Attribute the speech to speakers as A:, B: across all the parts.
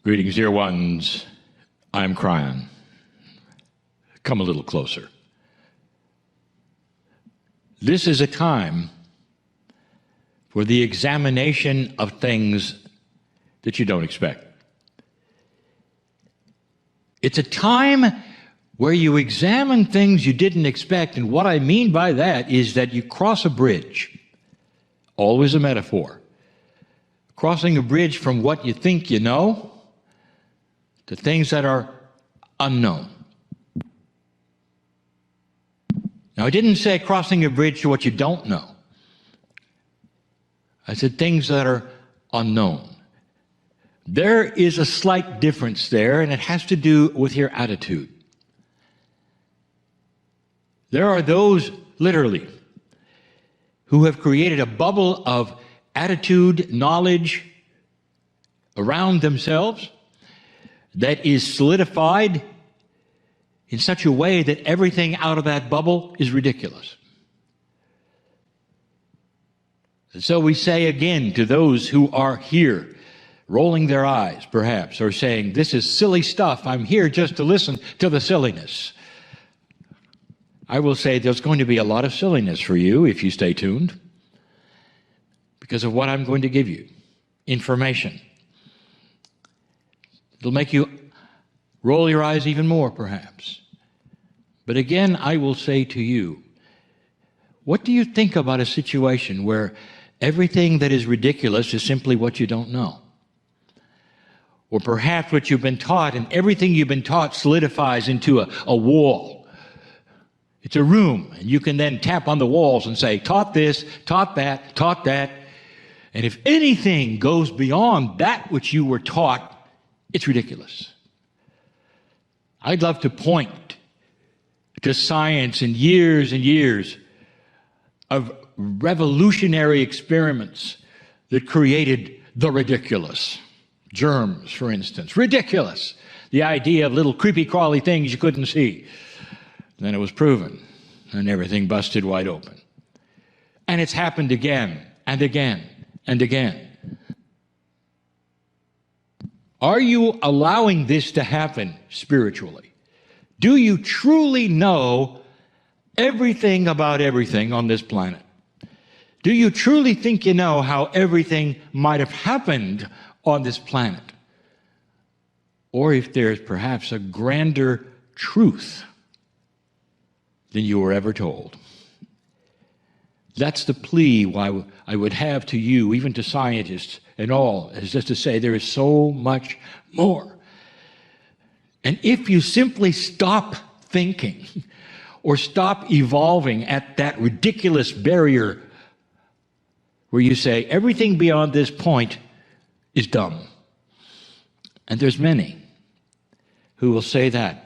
A: Greetings, dear ones. I'm Kryon. Come a little closer. This is a time for the examination of things that you don't expect. It's a time where you examine things you didn't expect, and what I mean by that is that you cross a bridge. Always a metaphor. Crossing a bridge from what you think you know to things that are unknown. Now, I didn't say crossing a bridge to what you don't know. I said things that are unknown. There is a slight difference there, and it has to do with your attitude. There are those, literally, who have created a bubble of attitude, knowledge around themselves that is solidified in such a way that everything out of that bubble is ridiculous. And so we say again to those who are here, rolling their eyes perhaps, or saying, this is silly stuff, I'm here just to listen to the silliness. I will say there's going to be a lot of silliness for you if you stay tuned, because of what I'm going to give you. Information. It'll make you roll your eyes even more, perhaps. But again, I will say to you, what do you think about a situation where everything that is ridiculous is simply what you don't know? Or perhaps what you've been taught, and everything you've been taught solidifies into a wall. It's a room, and you can then tap on the walls and say, taught this, taught that, taught that. And if anything goes beyond that which you were taught, it's ridiculous. I'd love to point to science and years of revolutionary experiments that created the ridiculous. Germs, for instance. Ridiculous. The idea of little creepy crawly things you couldn't see. Then it was proven, and everything busted wide open. And it's happened again and again and again. Are you allowing this to happen spiritually? Do you truly know everything about everything on this planet? Do you truly think you know how everything might have happened on this planet? Or if there's perhaps a grander truth than you were ever told. That's the plea why I would have to you, even to scientists and all, is just to say there is so much more. And if you simply stop thinking or stop evolving at that ridiculous barrier where you say everything beyond this point is dumb. And there's many who will say that.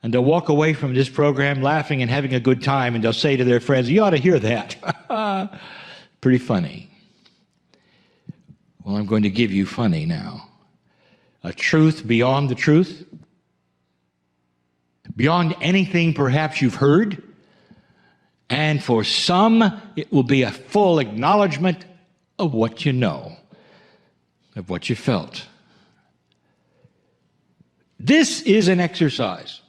A: And they'll walk away from this program laughing and having a good time, and they'll say to their friends, you ought to hear that. Pretty funny. Well, I'm going to give you funny now. A truth beyond the truth. Beyond anything perhaps you've heard. And for some, it will be a full acknowledgement of what you know, of what you felt. This is an exercise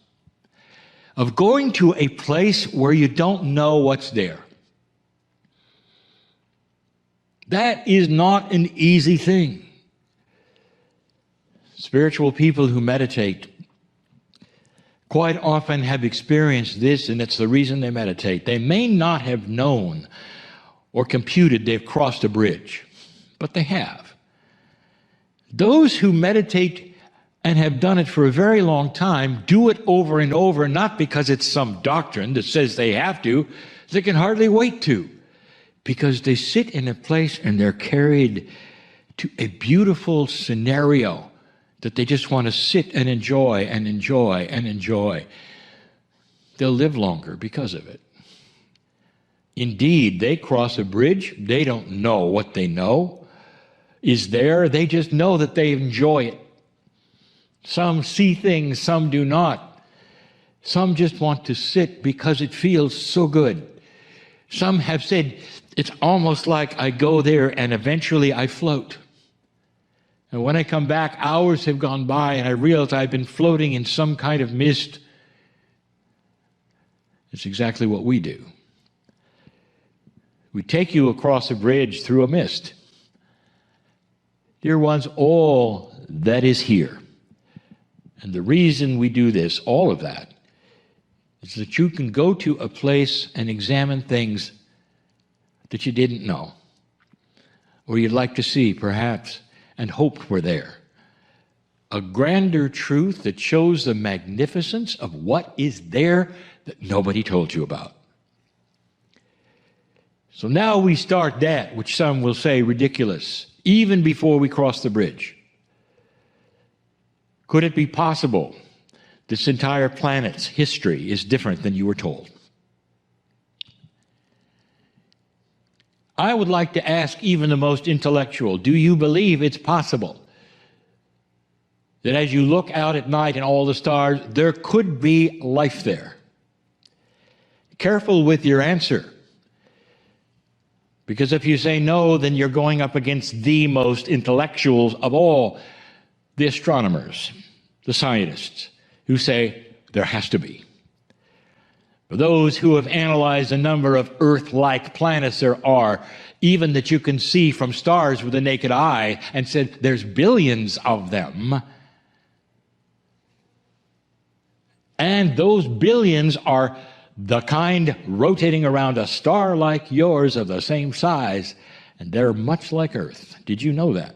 A: of going to a place where you don't know what's there. That is not an easy thing. Spiritual people who meditate quite often have experienced this, and it's the reason they meditate. They may not have known or computed they've crossed a bridge, but they have. Those who meditate and have done it for a very long time do it over and over, not because it's some doctrine that says they have to, they can hardly wait to, because they sit in a place and they're carried to a beautiful scenario that they just want to sit and enjoy and enjoy and enjoy. They'll live longer because of it. Indeed, they cross a bridge, they don't know what they know is there, they just know that they enjoy it. Some see things, some do not. Some just want to sit because it feels so good. Some have said, it's almost like I go there and eventually I float. And when I come back, hours have gone by and I realize I've been floating in some kind of mist. It's exactly what we do. We take you across a bridge through a mist. Dear ones, all that is here. And the reason we do this, all of that, is that you can go to a place and examine things that you didn't know, or you'd like to see, perhaps, and hoped were there. A grander truth that shows the magnificence of what is there that nobody told you about. So now we start that which some will say ridiculous, even before we cross the bridge. Could it be possible this entire planet's history is different than you were told? I would like to ask even the most intellectual, do you believe it's possible that as you look out at night and all the stars, there could be life there? Careful with your answer. Because if you say no, then you're going up against the most intellectuals of all, the astronomers, the scientists, who say there has to be. For those who have analyzed the number of Earth-like planets there are, even that you can see from stars with the naked eye, and said there's billions of them, and those billions are the kind rotating around a star like yours of the same size, and they're much like Earth. Did you know that?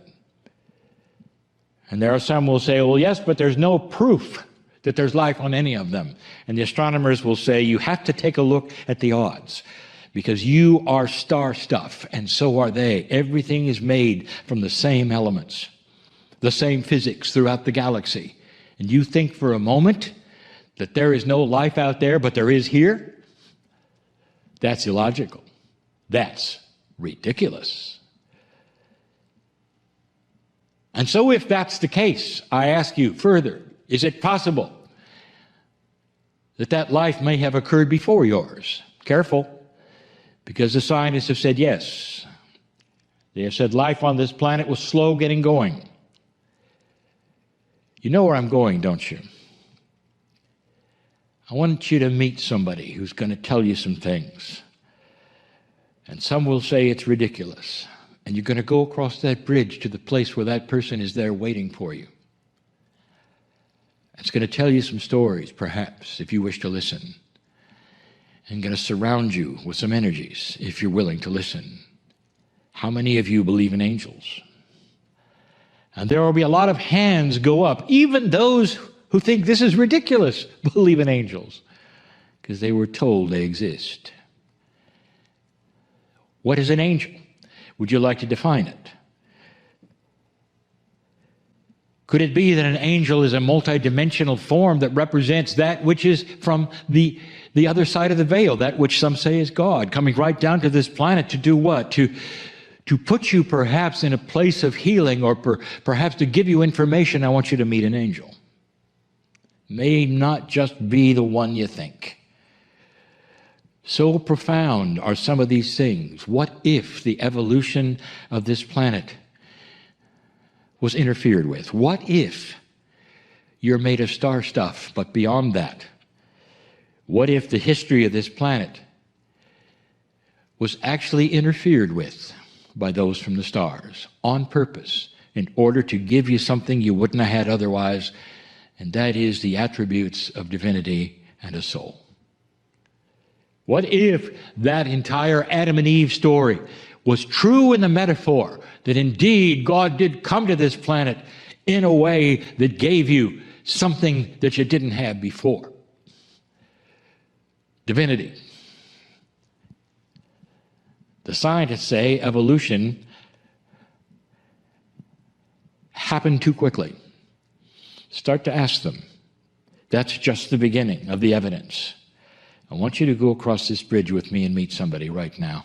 A: And there are some who will say, well, yes, but there's no proof that there's life on any of them. And the astronomers will say, you have to take a look at the odds, because you are star stuff, and so are they. Everything is made from the same elements, the same physics throughout the galaxy. And you think for a moment that there is no life out there, but there is here? That's illogical. That's ridiculous. And so if that's the case, I ask you further, is it possible that that life may have occurred before yours? Careful, because the scientists have said yes. They have said life on this planet was slow getting going. You know where I'm going, don't you? I want you to meet somebody who's going to tell you some things. And some will say it's ridiculous. And you're going to go across that bridge to the place where that person is there waiting for you. It's going to tell you some stories, perhaps, if you wish to listen. And going to surround you with some energies, if you're willing to listen. How many of you believe in angels? And there will be a lot of hands go up, even those who think this is ridiculous, believe in angels, because they were told they exist. What is an angel? Would you like to define it? Could it be that an angel is a multidimensional form that represents that which is from the other side of the veil, that which some say is God, coming right down to this planet to do what? To put you perhaps in a place of healing, or perhaps to give you information. I want you to meet an angel. May not just be the one you think. So profound are some of these things. What if the evolution of this planet was interfered with? What if you're made of star stuff, but beyond that? What if the history of this planet was actually interfered with by those from the stars on purpose, in order to give you something you wouldn't have had otherwise, and that is the attributes of divinity and a soul? What if that entire Adam and Eve story was true in the metaphor, that indeed God did come to this planet in a way that gave you something that you didn't have before? Divinity. The scientists say evolution happened too quickly. Start to ask them. That's just the beginning of the evidence. I want you to go across this bridge with me and meet somebody right now.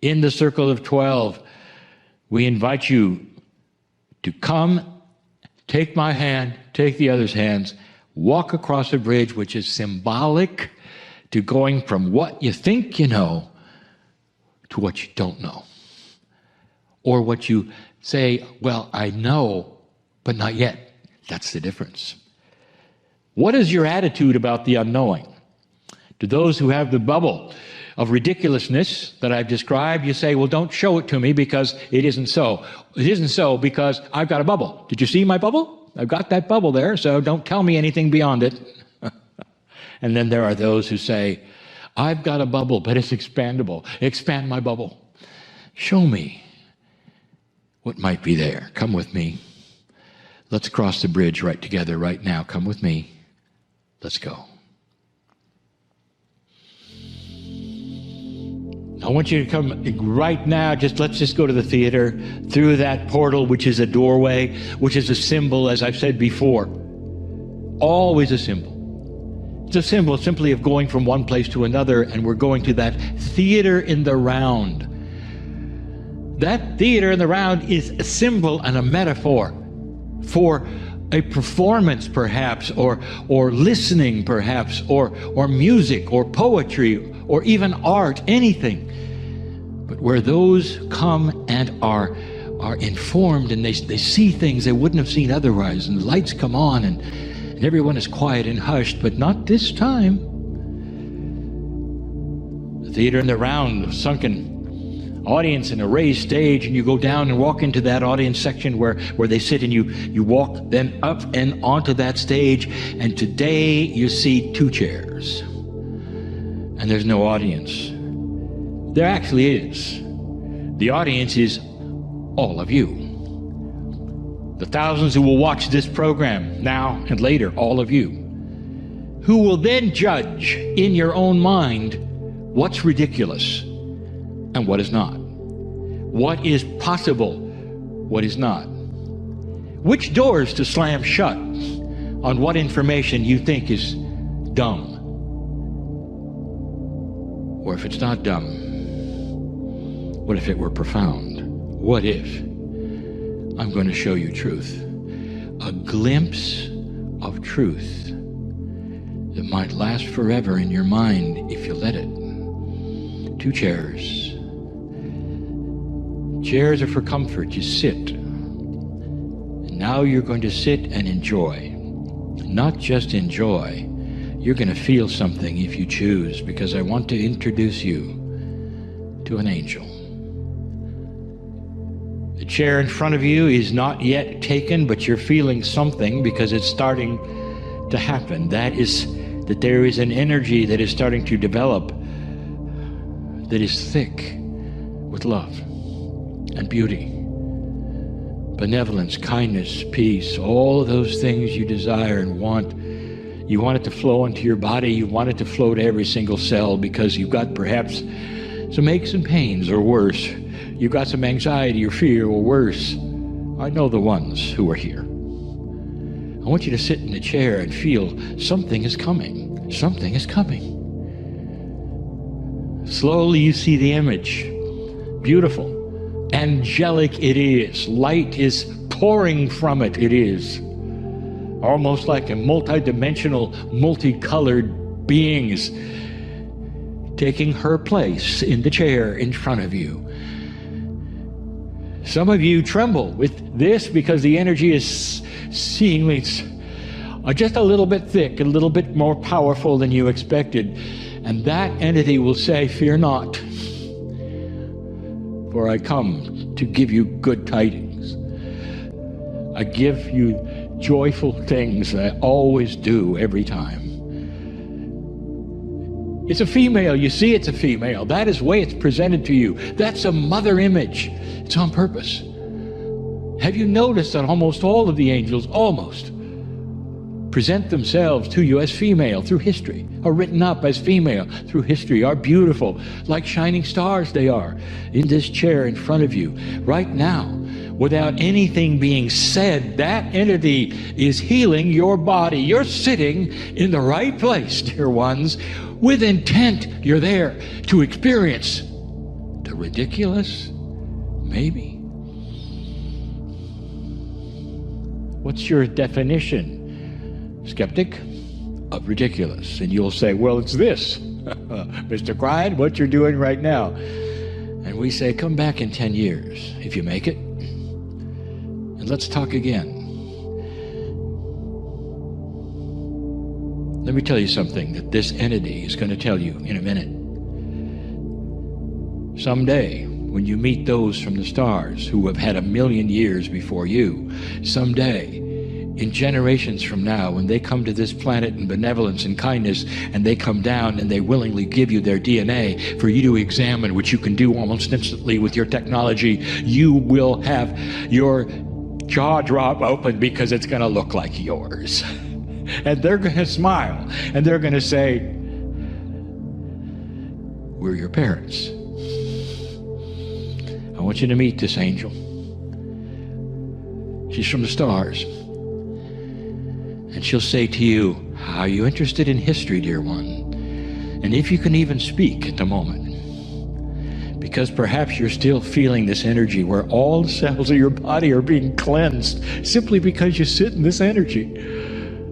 A: In the circle of 12, we invite you to come, take my hand, take the other's hands, walk across a bridge which is symbolic to going from what you think you know to what you don't know, or what you say, well, I know, but not yet. That's the difference. What is your attitude about the unknowing? To those who have the bubble of ridiculousness that I've described, you say, well, don't show it to me because it isn't so. It isn't so because I've got a bubble. Did you see my bubble? I've got that bubble there, so don't tell me anything beyond it. And then there are those who say, I've got a bubble, but it's expandable. Expand my bubble. Show me what might be there. Come with me. Let's cross the bridge right together right now. Come with me. Let's go. I want you to come right now. Let's just go to the theater through that portal, which is a doorway, which is a symbol, as I've said before. Always a symbol. It's a symbol simply of going from one place to another, and we're going to that theater in the round. That theater in the round is a symbol and a metaphor for a performance, perhaps, or listening, perhaps, or music, or poetry, or even art, anything. But where those come and are informed, and they see things they wouldn't have seen otherwise, and the lights come on, and everyone is quiet and hushed, but not this time. The theater in the round, sunken audience and a raised stage, and you go down and walk into that audience section where they sit, and you walk then up and onto that stage, and today you see 2 chairs. And there's no audience. There actually is. The audience is all of you. The thousands who will watch this program now and later, all of you, who will then judge in your own mind what's ridiculous and what is not. What is possible, what is not. Which doors to slam shut on what information you think is dumb. Or if it's not dumb, what if it were profound? What if I'm going to show you truth? A glimpse of truth that might last forever in your mind if you let it. 2 chairs. Chairs are for comfort. You sit. And now you're going to sit and enjoy. Not just enjoy. You're going to feel something if you choose, because I want to introduce you to an angel. The chair in front of you is not yet taken, but you're feeling something because it's starting to happen. That is that there is an energy that is starting to develop that is thick with love and beauty, benevolence, kindness, peace, all of those things you desire and want. You want it to flow into your body. You want it to flow to every single cell because you've got perhaps some aches and pains, or worse, you've got some anxiety or fear, or worse. I know the ones who are here. I want you to sit in the chair and feel something is coming. Something is coming. Slowly you see the image. Beautiful. Angelic it is. Light is pouring from it. It is. Almost like a multi-dimensional, multicolored beings taking her place in the chair in front of you. Some of you tremble with this because the energy is seemingly just a little bit thick, a little bit more powerful than you expected. And that entity will say, fear not, for I come to give you good tidings. I give you joyful things that I always do every time. It's a female. You see it's a female. That is the way it's presented to you. That's a mother image. It's on purpose. Have you noticed that almost all of the angels, almost, present themselves to you as female through history, are written up as female through history, are beautiful, like shining stars they are, in this chair in front of you right now. Without anything being said, that entity is healing your body. You're sitting in the right place, dear ones. With intent, you're there to experience the ridiculous, maybe. What's your definition, skeptic, of ridiculous? And you'll say, well, it's this. Mr. Kryon, what you're doing right now. And we say, come back in 10 years, if you make it. let's talk again. Let me tell you something that this entity is going to tell you in a minute. Someday, when you meet those from the stars who have had 1,000,000 years before you, someday, in generations from now, when they come to this planet in benevolence and kindness, and they come down and they willingly give you their DNA for you to examine, which you can do almost instantly with your technology, you will have your jaw drop open because it's going to look like yours. And they're going to smile, and they're going to say, we're your parents. I want you to meet this angel. She's from the stars. And she'll say to you, are you interested in history, dear one? And if you can even speak at the moment, because perhaps you're still feeling this energy where all the cells of your body are being cleansed simply because you sit in this energy.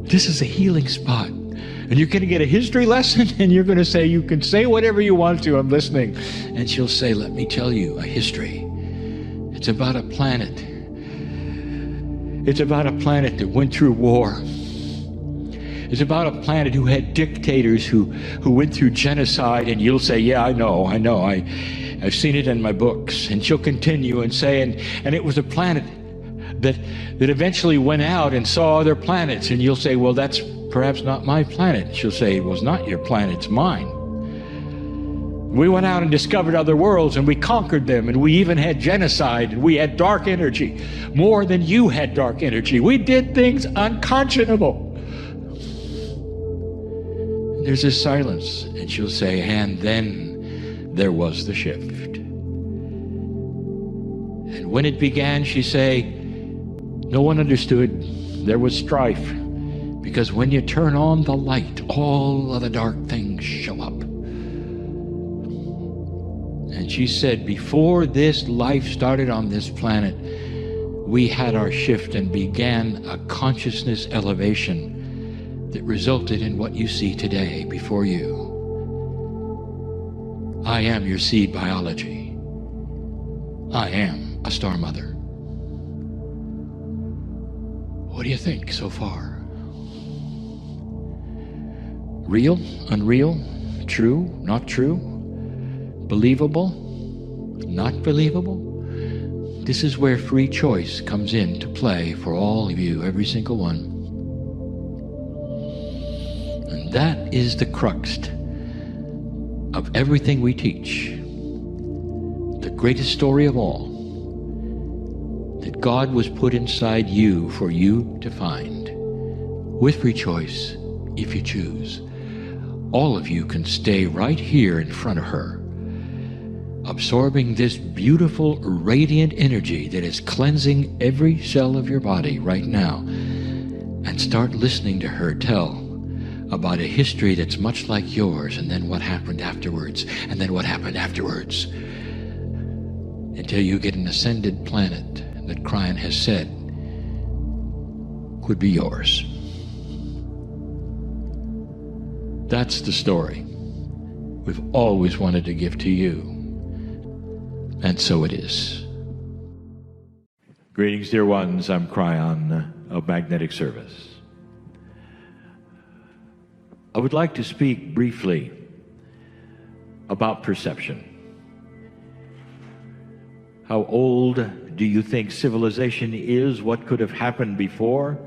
A: This is a healing spot. And you're going to get a history lesson, and you're going to say, you can say whatever you want to, I'm listening. And she'll say, let me tell you a history. It's about a planet. It's about a planet that went through war. It's about a planet who had dictators who went through genocide, and you'll say, yeah, I know, I've seen it in my books. And she'll continue and say, and it was a planet that eventually went out and saw other planets, and you'll say, well, that's perhaps not my planet. She'll say, it was not your planet, it's mine. We went out and discovered other worlds, and we conquered them, and we even had genocide, and we had dark energy, more than you had dark energy. We did things unconscionable. There's this silence, and she'll say, and then there was the shift. And when it began, she say, no one understood. There was strife, because when you turn on the light, all of the dark things show up. And she said, before this life started on this planet, we had our shift and began a consciousness elevation that resulted in what you see today before you. I am your seed biology. I am a star mother. What do you think so far? Real, unreal, true, not true, believable, not believable? This is where free choice comes into play for all of you, every single one. And that is the crux of everything we teach. The greatest story of all, that God was put inside you for you to find, with free choice, if you choose. All of you can stay right here in front of her, absorbing this beautiful, radiant energy that is cleansing every cell of your body right now, and start listening to her tell about a history that's much like yours, and then what happened afterwards, and then what happened afterwards, until you get an ascended planet that Kryon has said could be yours. That's the story we've always wanted to give to you, and so it is.
B: Greetings, dear ones. I'm Kryon of Magnetic Service. I would like to speak briefly about perception. How old do you think civilization is? What could have happened before?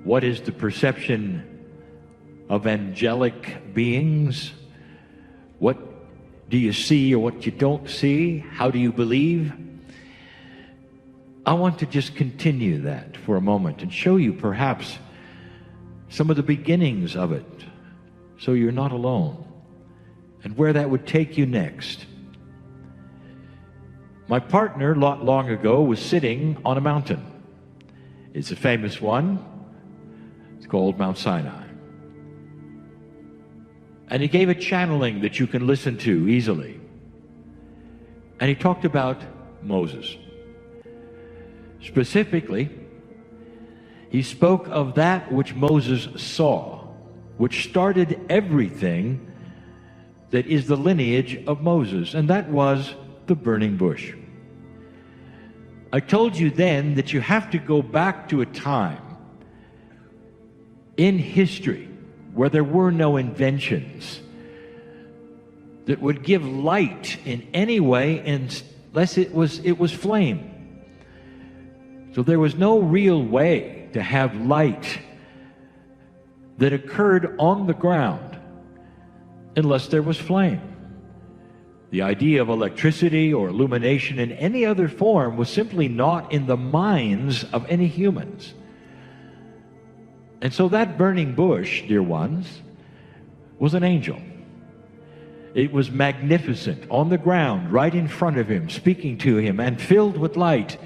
B: What is the perception of angelic beings? What do you see or what you don't see? How do you believe? I want to just continue that for a moment and show you perhaps some of the beginnings of it, so you're not alone, and where that would take you next. My partner, not long ago, was sitting on a mountain. It's a famous one. It's called Mount Sinai. And he gave a channeling that you can listen to easily. And he talked about Moses. Specifically, he spoke of that which Moses saw, which started everything that is the lineage of Moses, and that was the burning bush. I told you then that you have to go back to a time in history where there were no inventions that would give light in any way unless it was flame. So there was no real way to have light that occurred on the ground unless there was flame. The idea of electricity or illumination in any other form was simply not in the minds of any humans. And so that burning bush, dear ones, was an angel. It was magnificent, on the ground, right in front of him, speaking to him, and filled with light.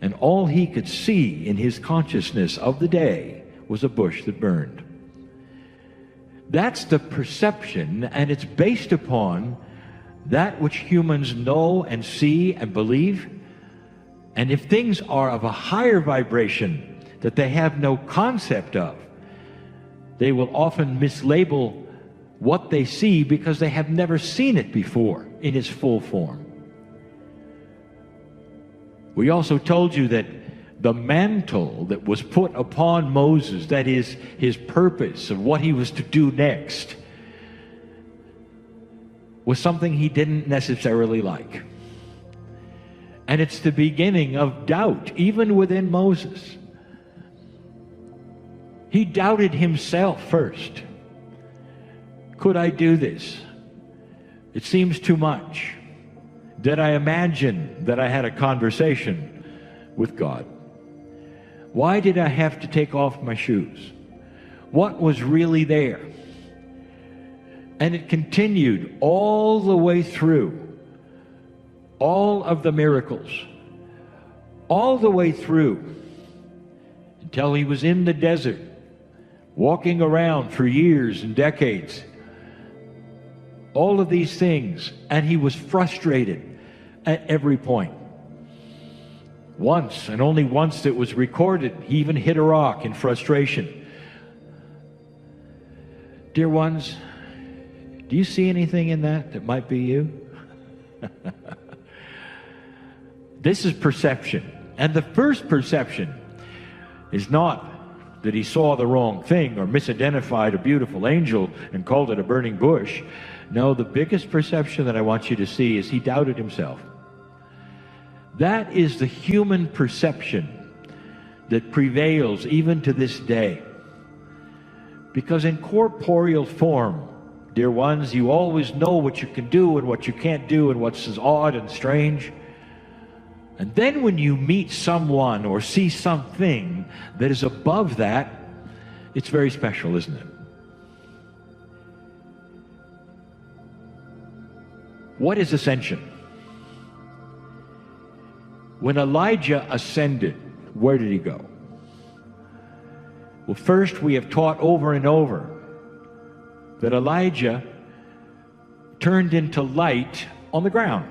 B: And all he could see in his consciousness of the day was a bush that burned. That's the perception, and it's based upon that which humans know and see and believe. And if things are of a higher vibration that they have no concept of, they will often mislabel what they see because they have never seen it before in its full form. We also told you that the mantle that was put upon Moses, that is his purpose of what he was to do next, was something he didn't necessarily like. And it's the beginning of doubt, even within Moses. He doubted himself first. Could I do this? It seems too much. Did I imagine that I had a conversation with God? Why did I have to take off my shoes? What was really there? And it continued all the way through, all of the miracles, all the way through, until he was in the desert, walking around for years and decades. All of these things, and he was frustrated at every point. Once, and only once that was recorded, he even hit a rock in frustration. Dear ones, do you see anything in that might be you? This is perception. And the first perception is not that he saw the wrong thing or misidentified a beautiful angel and called it a burning bush. No, the biggest perception that I want you to see is he doubted himself. That is the human perception that prevails even to this day. Because in corporeal form, dear ones, you always know what you can do and what you can't do and what's odd and strange. And then when you meet someone or see something that is above that, it's very special, isn't it? What is ascension? When Elijah ascended, where did he go? Well, first we have taught over and over that Elijah turned into light on the ground.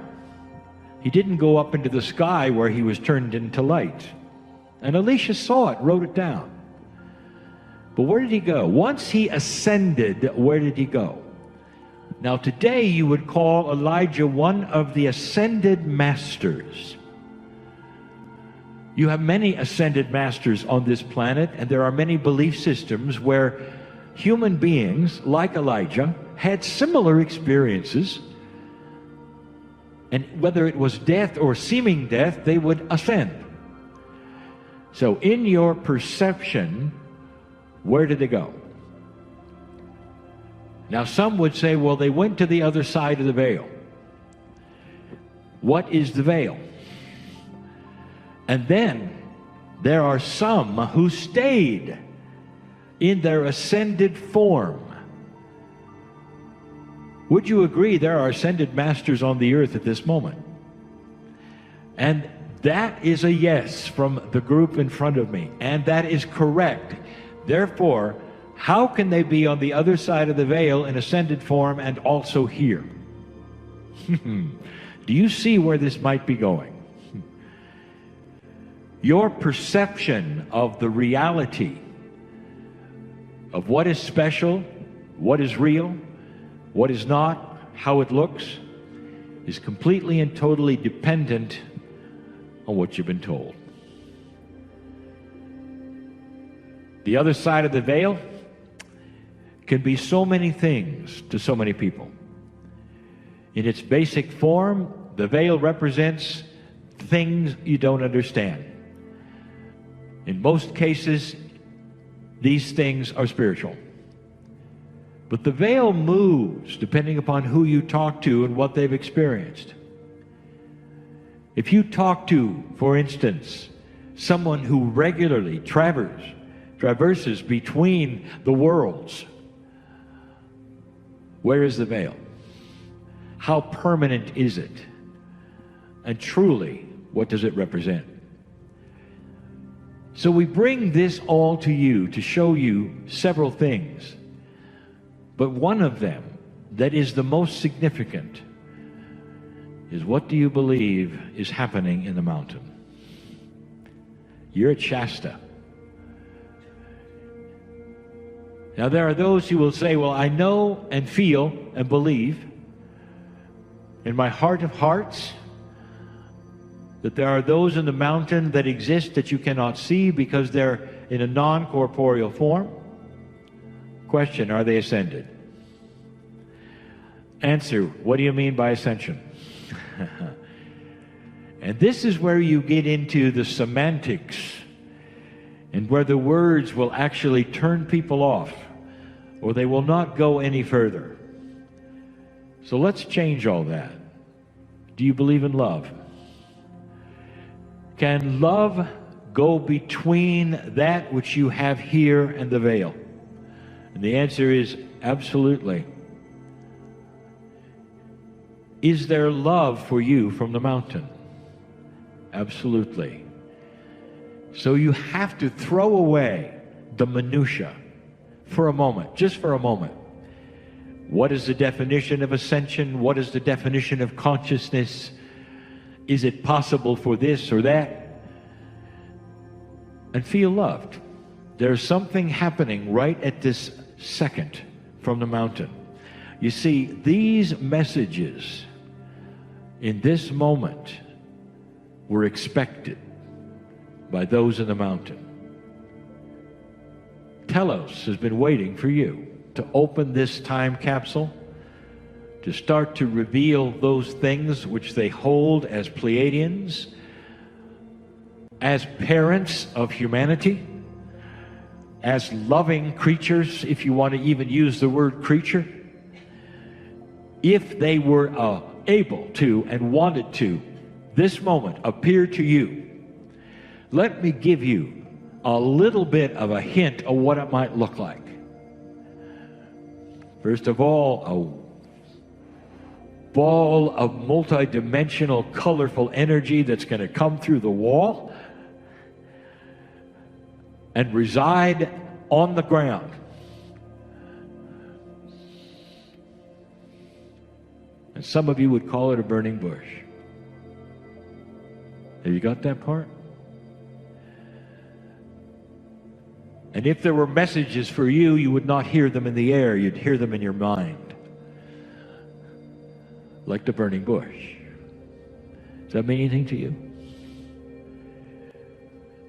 B: He didn't go up into the sky where he was turned into light. And Elisha saw it, wrote it down. But where did he go? Once he ascended, where did he go? Now today you would call Elijah one of the ascended masters. You have many ascended masters on this planet, and there are many belief systems where human beings, like Elijah, had similar experiences, and whether it was death or seeming death, they would ascend. So in your perception, where did they go? Now some would say, well, they went to the other side of the veil. What is the veil? And then there are some who stayed in their ascended form. Would you agree there are ascended masters on the earth at this moment? And that is a yes from the group in front of me, and that is correct. Therefore, how can they be on the other side of the veil in ascended form and also here? Do you see where this might be going? Your perception of the reality of what is special, what is real, what is not, how it looks, is completely and totally dependent on what you've been told. The other side of the veil can be so many things to so many people. In its basic form, the veil represents things you don't understand. In most cases, these things are spiritual. But the veil moves depending upon who you talk to and what they've experienced. If you talk to, for instance, someone who regularly traverses between the worlds, where is the veil? How permanent is it? And truly, what does it represent? So we bring this all to you to show you several things. But one of them that is the most significant is, what do you believe is happening in the mountain? You're at Shasta. Now there are those who will say, well, I know and feel and believe in my heart of hearts that there are those in the mountain that exist that you cannot see because they're in a non-corporeal form. Question, are they ascended? Answer, what do you mean by ascension? And this is where you get into the semantics and where the words will actually turn people off, or they will not go any further. So let's change all that. Do you believe in love? Can love go between that which you have here and the veil? And the answer is absolutely. Is there love for you from the mountain? Absolutely. So you have to throw away the minutia for a moment, just for a moment. What is the definition of ascension? What is the definition of consciousness? Is it possible for this or that? And feel loved. There's something happening right at this second from the mountain. You see, these messages in this moment were expected by those in the mountain. Telos has been waiting for you to open this time capsule, to start to reveal those things which they hold as Pleiadians, as parents of humanity, as loving creatures, if you want to even use the word creature. If they were able to and wanted to, this moment appear to you, let me give you a little bit of a hint of what it might look like. First of all, a ball of multidimensional, colorful energy that's going to come through the wall and reside on the ground. And some of you would call it a burning bush. Have you got that part? And if there were messages for you, you would not hear them in the air, you'd hear them in your mind. Like the burning bush. Does that mean anything to you?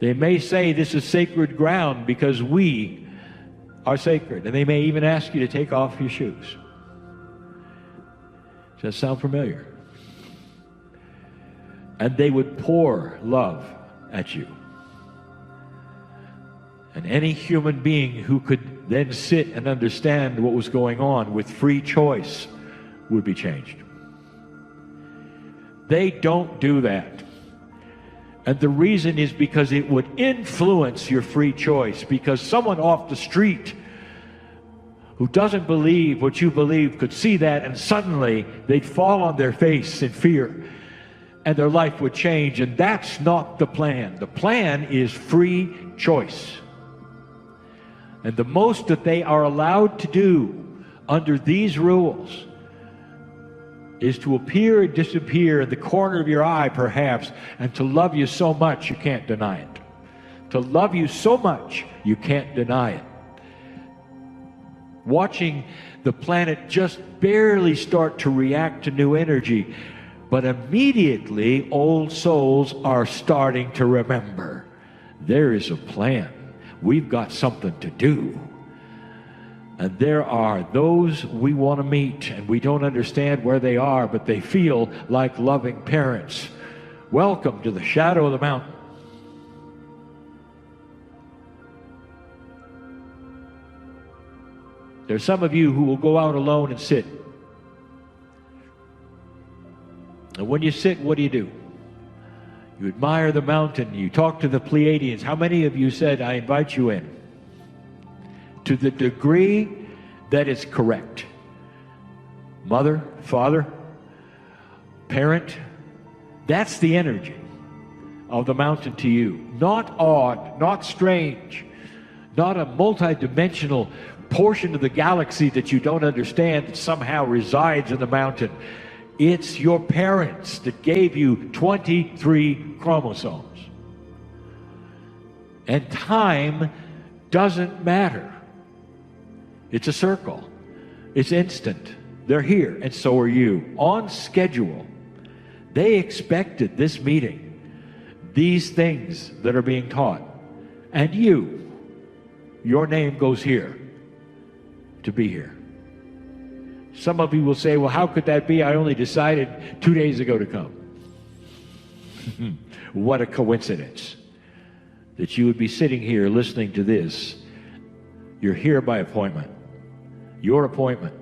B: They may say this is sacred ground because we are sacred. And they may even ask you to take off your shoes. Does that sound familiar? And they would pour love at you. And any human being who could then sit and understand what was going on with free choice would be changed. They don't do that. And the reason is because it would influence your free choice. Because someone off the street who doesn't believe what you believe could see that, and suddenly they'd fall on their face in fear and their life would change. And that's not the plan. The plan is free choice. And the most that they are allowed to do under these rules is to appear and disappear in the corner of your eye, perhaps, and to love you so much you can't deny it. To love you so much you can't deny it. Watching the planet just barely start to react to new energy But immediately, old souls are starting to remember. There is a plan. We've got something to do. And there are those we want to meet, and we don't understand where they are, but they feel like loving parents. Welcome to the shadow of the mountain. There's some of you who will go out alone and sit. And when you sit, what do? You admire the mountain. You talk to the Pleiadians. How many of you said, I invite you in? To the degree that it's correct. Mother, father, parent, that's the energy of the mountain to you. Not odd, not strange, not a multidimensional portion of the galaxy that you don't understand that somehow resides in the mountain. It's your parents that gave you 23 chromosomes. And time doesn't matter. It's a circle. It's instant. They're here, and so are you. On schedule. They expected this meeting, these things that are being taught. And your name goes here to be here. Some of you will say, well, how could that be? I only decided 2 days ago to come. What a coincidence that you would be sitting here listening to this. You're here by appointment. Your appointment.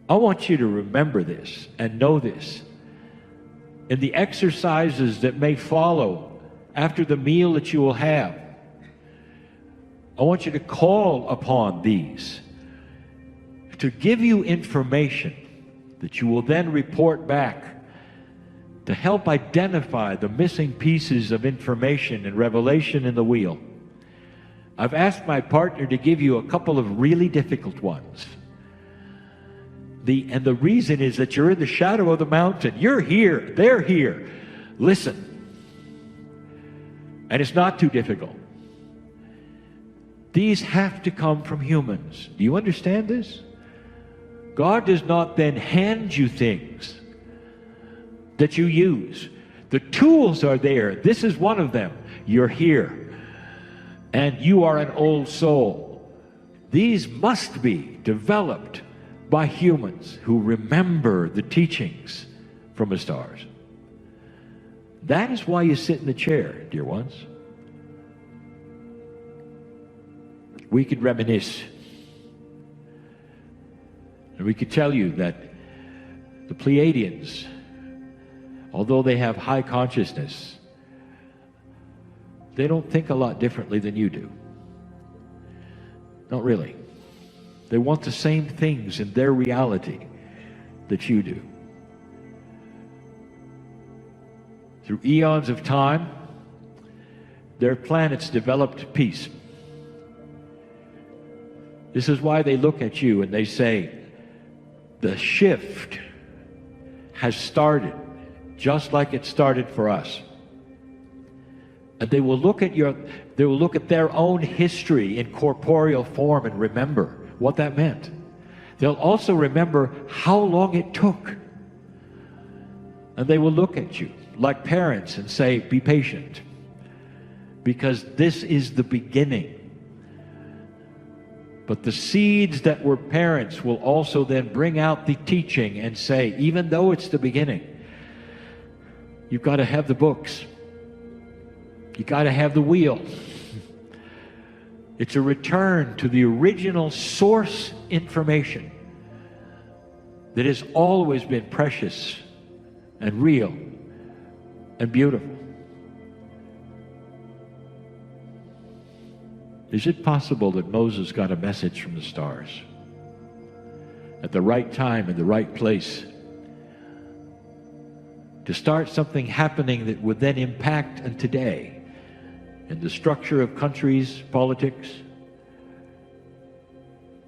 B: I want you to remember this and know this. In the exercises that may follow after the meal that you will have, I want you to call upon these to give you information that you will then report back to help identify the missing pieces of information and revelation in the wheel. I've asked my partner to give you a couple of really difficult ones. And the reason is that you're in the shadow of the mountain. You're here. They're here. Listen. And it's not too difficult. These have to come from humans. Do you understand this? God does not then hand you things that you use. The tools are there. This is one of them. You're here. And you are an old soul. These must be developed by humans who remember the teachings from the stars. That is why you sit in the chair, dear ones. We could reminisce. And we could tell you that the Pleiadians, although they have high consciousness, they don't think a lot differently than you do. Not really. They want the same things in their reality that you do. Through eons of time, their planets developed peace. This is why they look at you and they say, the shift has started just like it started for us. And they will look at their own history in corporeal form and remember what that meant. They'll also remember how long it took. And they will look at you like parents and say, be patient, because this is the beginning. But the seeds that were parents will also then bring out the teaching and say, even though it's the beginning, you've got to have the books. You've got to have the wheel. It's a return to the original source information that has always been precious and real and beautiful. Is it possible that Moses got a message from the stars at the right time in the right place to start something happening that would then impact on today in the structure of countries, politics?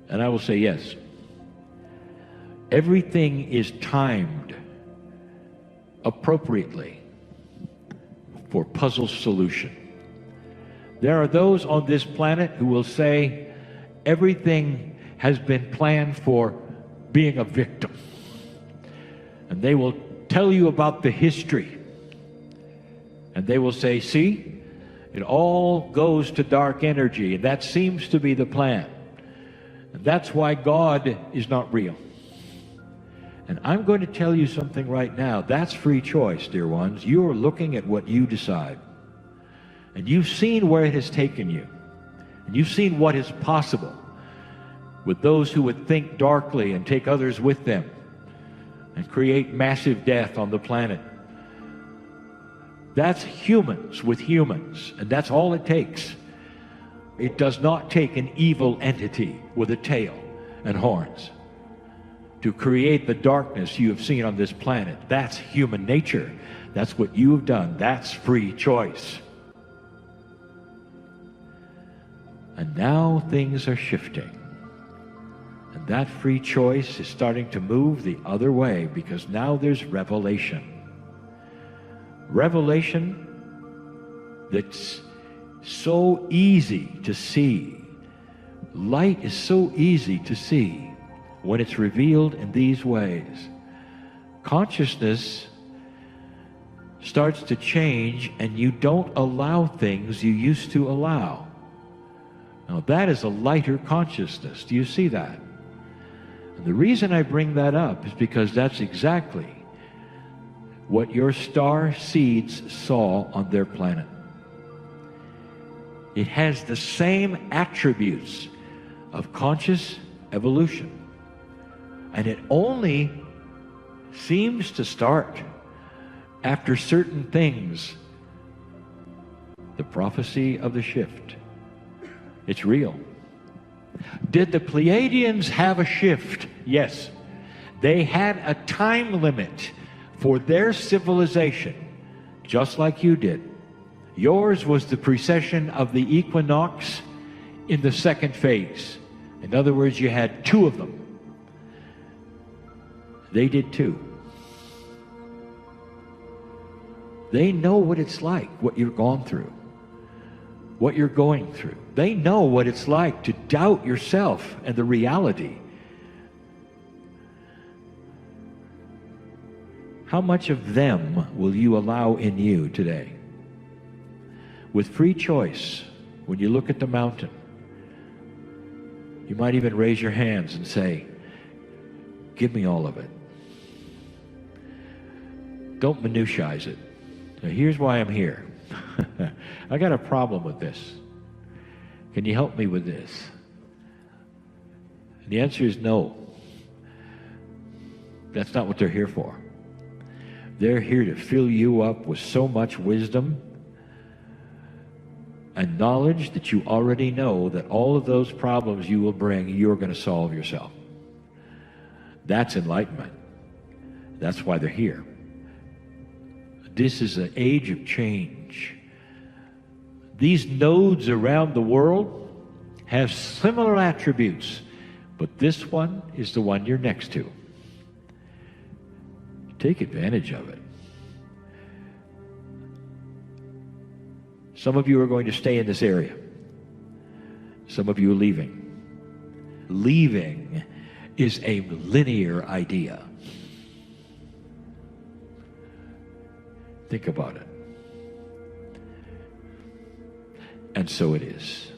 B: And I will say yes. Everything is timed appropriately for puzzle solution. There are those on this planet who will say everything has been planned for being a victim. And they will tell you about the history. And they will say, see, it all goes to dark energy, and that seems to be the plan. And that's why God is not real. And I'm going to tell you something right now. That's free choice, dear ones. You're looking at what you decide. And you've seen where it has taken you. And you've seen what is possible with those who would think darkly and take others with them and create massive death on the planet. That's humans with humans, and that's all it takes. It does not take an evil entity with a tail and horns to create the darkness you have seen on this planet. That's human nature. That's what you have done. That's free choice. And now things are shifting. And that free choice is starting to move the other way, because now there's revelation. Revelation that's so easy to see. Light is so easy to see when it's revealed in these ways. Consciousness starts to change, and you don't allow things you used to allow. Now that is a lighter consciousness. Do you see that? And the reason I bring that up is because that's exactly what your star seeds saw on their planet. It has the same attributes of conscious evolution. And it only seems to start after certain things. The prophecy of the shift. It's real. Did the Pleiadians have a shift? Yes. They had a time limit for their civilization, just like you did. Yours was the precession of the equinox in the second phase. In other words, you had two of them. They did too. They know what it's like, what you've gone through, what you're going through. They know what it's like to doubt yourself and the reality. How much of them will you allow in you today? With free choice, when you look at the mountain, you might even raise your hands and say, give me all of it. Don't minutiaze it. Now, here's why I'm here. I got a problem with this. Can you help me with this? And the answer is no. That's not what they're here for. They're here to fill you up with so much wisdom and knowledge that you already know that all of those problems you will bring, you're going to solve yourself. That's enlightenment. That's why they're here. This is an age of change. These nodes around the world have similar attributes, but this one is the one you're next to. Take advantage of it. Some of you are going to stay in this area. Some of you are leaving. Leaving is a linear idea. Think about it. And so it is.